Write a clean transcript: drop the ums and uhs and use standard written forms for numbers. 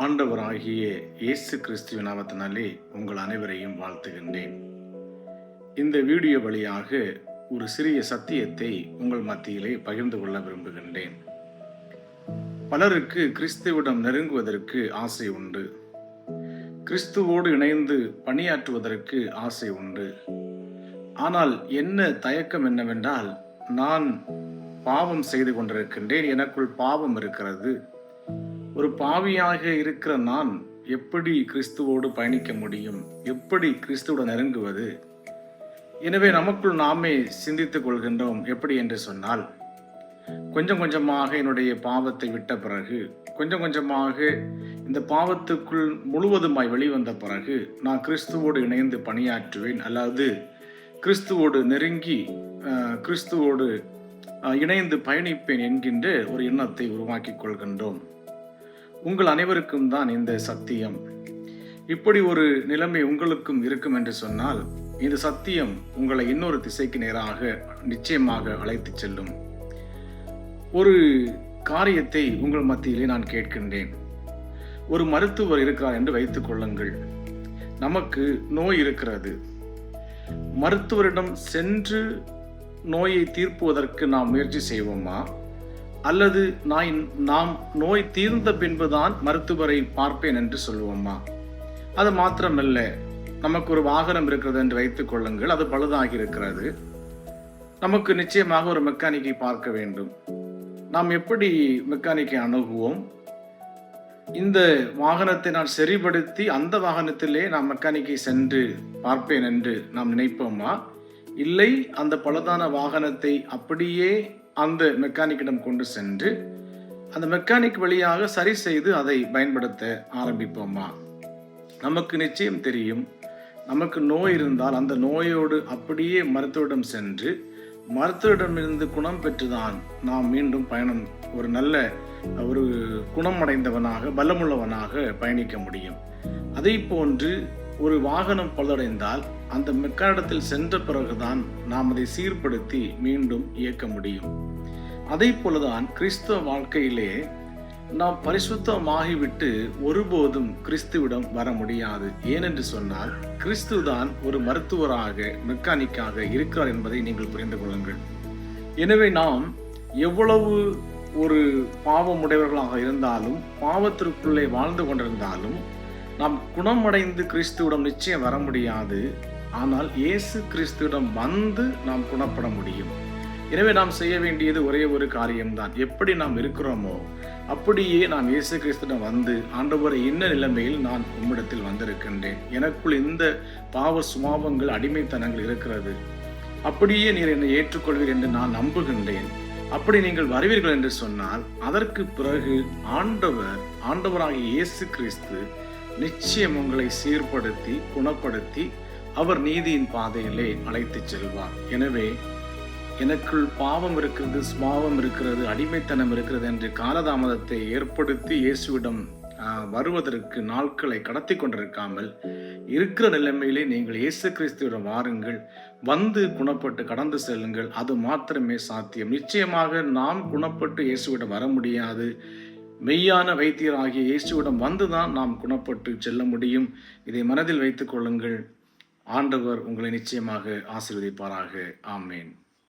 ஆண்டவராகிய இயேசு கிறிஸ்துவின் நாமத்தினாலே உங்கள் அனைவரையும் வாழ்த்துகின்றேன். இந்த வீடியோ வழியாக ஒரு சிறிய சத்தியத்தை உங்கள் மத்தியிலே பகிர்ந்து கொள்ள விரும்புகின்றேன். பலருக்கு கிறிஸ்துவிடம் நெருங்குவதற்கு ஆசை உண்டு. கிறிஸ்துவோடு இணைந்து பணியாற்றுவதற்கு ஆசை உண்டு. ஆனால் என்ன தயக்கம் என்னவென்றால், நான் பாவம் செய்து கொண்டிருக்கின்றேன், எனக்குள் பாவம் இருக்கிறது. ஒரு பாவியாக இருக்கிற நான் எப்படி கிறிஸ்துவோடு பயணிக்க முடியும்? எப்படி கிறிஸ்துவோடு நெருங்குவது? எனவே நமக்குள் நாமே சிந்தித்துக் கொள்கின்றோம். எப்படி என்று சொன்னால், கொஞ்சம் கொஞ்சமாக என்னுடைய பாவத்தை விட்ட பிறகு, கொஞ்சம் கொஞ்சமாக இந்த பாவத்துக்குள் முழுவதுமாய் வெளிவந்த பிறகு நான் கிறிஸ்துவோடு இணைந்து பணியாற்றுவேன், அல்லது கிறிஸ்துவோடு நெருங்கி கிறிஸ்துவோடு இணைந்து பயணிப்பேன் என்கின்ற ஒரு எண்ணத்தை உருவாக்கிக் கொள்கின்றோம். உங்கள் அனைவருக்கும் தான் இந்த சத்தியம். இப்படி ஒரு நிலைமை உங்களுக்கும் இருக்கும் என்று சொன்னால், இந்த சத்தியம் உங்களை இன்னொரு திசைக்கு நேராக நிச்சயமாக அழைத்து செல்லும். ஒரு காரியத்தை உங்கள் மத்தியிலே நான் கேட்கின்றேன். ஒரு மருத்துவர் இருக்கிறார் என்று வைத்துக் கொள்ளுங்கள். நமக்கு நோய் இருக்கிறது. மருத்துவரிடம் சென்று நோயை தீர்ப்புவதற்கு நாம் முயற்சி செய்வோமா? அல்லது நாம் நோய் தீர்ந்த பின்புதான் மருத்துவரை பார்ப்பேன் என்று சொல்வோமா? அது மாத்திரமல்ல, நமக்கு ஒரு வாகனம் இருக்கிறது என்று வைத்துக் கொள்ளுங்கள். அது பழுதாகி இருக்கிறது. நமக்கு நிச்சயமாக ஒரு மெக்கானிக்கை பார்க்க வேண்டும். நாம் எப்படி மெக்கானிக்கை அணுகுவோம்? இந்த வாகனத்தை நான் சரிபடுத்தி அந்த வாகனத்திலே நாம் மெக்கானிக்கை சென்று பார்ப்பேன் என்று நாம் நினைப்போமா? இல்லை, அந்த பழுதான வாகனத்தை அப்படியே அந்த மெக்கானிக்கிடம் கொண்டு சென்று அந்த மெக்கானிக் வழியாக சரி செய்து அதை பயன்படுத்த ஆரம்பிப்போமா? நமக்கு நிச்சயம் தெரியும், நமக்கு நோய் இருந்தால் அந்த நோயோடு அப்படியே மருத்துவரிடம் சென்று மருத்துவரிடமிருந்து குணம் பெற்றுதான் நாம் மீண்டும் பயணம் ஒரு நல்ல ஒரு குணமடைந்தவனாக பலமுள்ளவனாக பயணிக்க முடியும். அதை போன்று ஒரு வாகனம் பழுதடைந்தால் அந்த மெக்கானிடத்தில் சென்ற பிறகுதான் நாம் அதை சீர்படுத்தி மீண்டும் இயக்க முடியும். அதை போலதான் கிறிஸ்தவ வாழ்க்கையிலே நாம் பரிசுத்தமாகிவிட்டு ஒருபோதும் கிறிஸ்துவிடம் வர முடியாது. ஏனென்று சொன்னால், கிறிஸ்து தான் ஒரு மருத்துவராக மெக்கானிக்காக இருக்கிறார் என்பதை நீங்கள் புரிந்து கொள்ளுங்கள். எனவே நாம் எவ்வளவு ஒரு பாவமுடையவர்களாக இருந்தாலும், பாவத்திற்குள்ளே வாழ்ந்து கொண்டிருந்தாலும், நாம் குணமடைந்து கிறிஸ்துவிடம் நிச்சயம் வர முடியாது. ஆனால் இயேசு கிறிஸ்துவிடம் வந்து நாம் குணப்பட முடியும். எனவே நாம் செய்ய வேண்டியது ஒரே ஒரு காரியம்தான். எப்படி நாம் இருக்கிறோமோ அப்படியே நாம் இயேசு கிறிஸ்துவிடம் வந்து, ஆண்டவரை, என்ன நிலைமையில் நான் உம்மிடத்தில் வந்திருக்கின்றேன், எனக்குள் இந்த பாவ சுபாவங்கள் அடிமைத்தனங்கள் இருக்கிறது, அப்படியே நீர் என்னை ஏற்றுக்கொள்வீர் என்று நான் நம்புகின்றேன், அப்படி நீங்கள் வருவீர்கள் என்று சொன்னால், அதற்கு பிறகு ஆண்டவராகிய இயேசு கிறிஸ்து நிச்சயம் உங்களை சீர்படுத்தி குணப்படுத்தி அவர் நீதியின் பாதையிலே அழைத்து செல்வார். எனவே எனக்குள் பாவம் இருக்கிறது, சுபாவம் இருக்கிறது, அடிமைத்தனம் இருக்கிறது என்று காலதாமதத்தை ஏற்படுத்தி இயேசுவிடம் வருவதற்கு நாட்களை கடத்தி கொண்டிருக்காமல் இருக்கிற நிலைமையிலே நீங்கள் இயேசு கிறிஸ்துவிடம் வாருங்கள், வந்து குணப்பட்டு கடந்து செல்லுங்கள். அது மாத்திரமே சாத்தியம். நிச்சயமாக நாம் குணப்பட்டு இயேசுவிடம் வர முடியாது. மெய்யான வைத்தியராகிய இயேசுவிடம் வந்துதான் நாம் குணப்பட்டு செல்ல முடியும். இதை மனதில் வைத்துக் கொள்ளுங்கள். ஆண்டவர் உங்களை நிச்சயமாக ஆசீர்வதிப்பாராக. ஆமேன்.